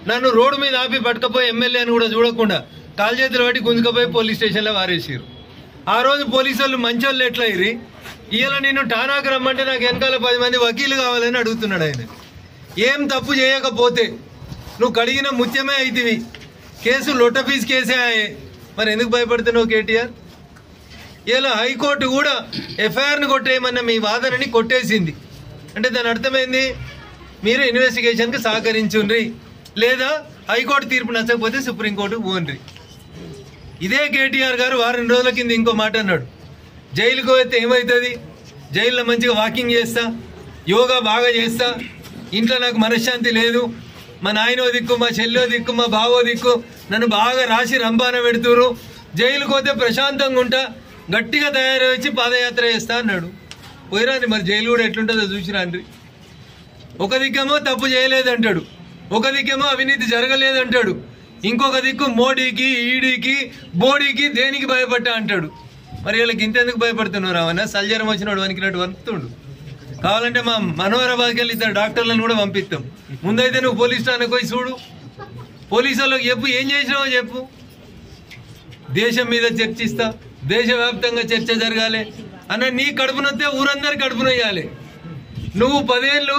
నన్ను రోడ్డు మీద ఆపి పట్టుకపోయి ఎమ్మెల్యే అని కూడా చూడకుండా కాలు చేతులు పట్టి గుంజుకపోయి పోలీస్ స్టేషన్లో వారేసారు. ఆ రోజు పోలీసు వాళ్ళు మంచోళ్ళు ఎట్లా అయ్యి ఇవాళ నేను ఠానాకు రమ్మంటే నాకు వెనకాల 10 మంది వకీలు కావాలని అడుగుతున్నాడు ఆయన. ఏం తప్పు చేయకపోతే నువ్వు కడిగిన ముత్యమే అవుతుంది, కేసు లొట్టపీస్ కేసే ఆయే, మరి ఎందుకు భయపడుతున్నావు కేటీఆర్? ఇలా హైకోర్టు కూడా ఎఫ్ఐఆర్ని కొట్టేయమన్న మీ వాదనని కొట్టేసింది. అంటే దాని అర్థమైంది, మీరు ఇన్వెస్టిగేషన్కి సహకరించుండ్రి, లేదా హైకోర్టు తీర్పు నచ్చకపోతే సుప్రీంకోర్టుకు పోండ్రి. ఇదే కేటీఆర్ గారు వారం రోజుల కింద ఇంకో మాట అన్నాడు, జైలుకు పోతే ఏమవుతుంది, జైల్లో మంచిగా వాకింగ్ చేస్తా, యోగా బాగా చేస్తా, ఇంట్లో నాకు మనశ్శాంతి లేదు, మా నాయనో దిక్కు, మా చెల్లో దిక్కు, మా బావో దిక్కు నన్ను బాగా రాసి రంపాన పెడుతురు, జైలుకు పోతే ప్రశాంతంగా ఉంటా, గట్టిగా తయారు వచ్చి పాదయాత్ర చేస్తా అన్నాడు. పోయిరాండి, మరి జైలు కూడా ఎట్లుంటుందో చూసిరాండ్రి. ఒక దిక్కేమో తప్పు చేయలేదంటాడు, ఒక దిక్కేమో అవినీతి జరగలేదంటాడు, ఇంకొక దిక్కు మోడీకి, ఈడీకి, బోడీకి దేనికి భయపడ్డా అంటాడు. మరి వీళ్ళకి ఇంతెందుకు భయపడుతున్నారు? అవన్నా సల్జరం వచ్చినాడు వణికినట్టు వణుకుతుండు. కావాలంటే మా మనోహరాబాద్కి వెళ్ళి ఇద్దరు డాక్టర్లను కూడా పంపిస్తాం. ముందైతే నువ్వు పోలీస్ స్టేషన్కి పోయి చూడు, పోలీసు వాళ్ళకి చెప్పు ఏం చేసినావో చెప్పు. దేశం మీద చర్చిస్తా, దేశవ్యాప్తంగా చర్చ జరగాలి అన్న నీ కడుపునొస్తే ఊరందరి కడుపునొయ్యాలి. నువ్వు 10 ఏళ్ళు